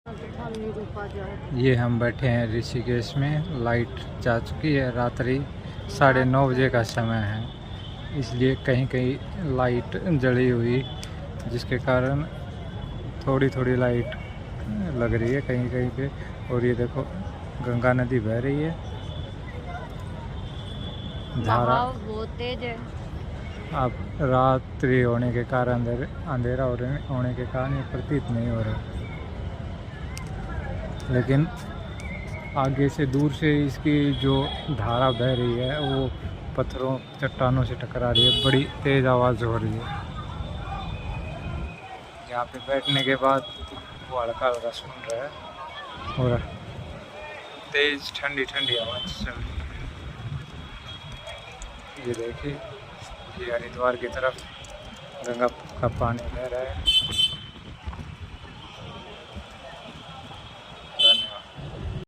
ये हम बैठे हैं ऋषिकेश में। लाइट जा चुकी है, रात्रि 9:30 बजे का समय है, इसलिए कहीं कहीं लाइट जली हुई, जिसके कारण थोड़ी थोड़ी लाइट लग रही है कहीं कहीं पे। और ये देखो गंगा नदी बह रही है, धारा बहुत तेज है। अब रात्रि होने के कारण अंधेरा होने के कारण ये प्रतीत नहीं हो रहा, लेकिन आगे से दूर से इसकी जो धारा बह रही है वो पत्थरों चट्टानों से टकरा रही है, बड़ी तेज़ आवाज़ हो रही है। यहाँ पे बैठने के बाद वो हल्का हल्का सुन रहा है और तेज़ ठंडी ठंडी आवाज़ चल रही है। ये देखिए, ये हरिद्वार की तरफ गंगा का पानी बह रहा है।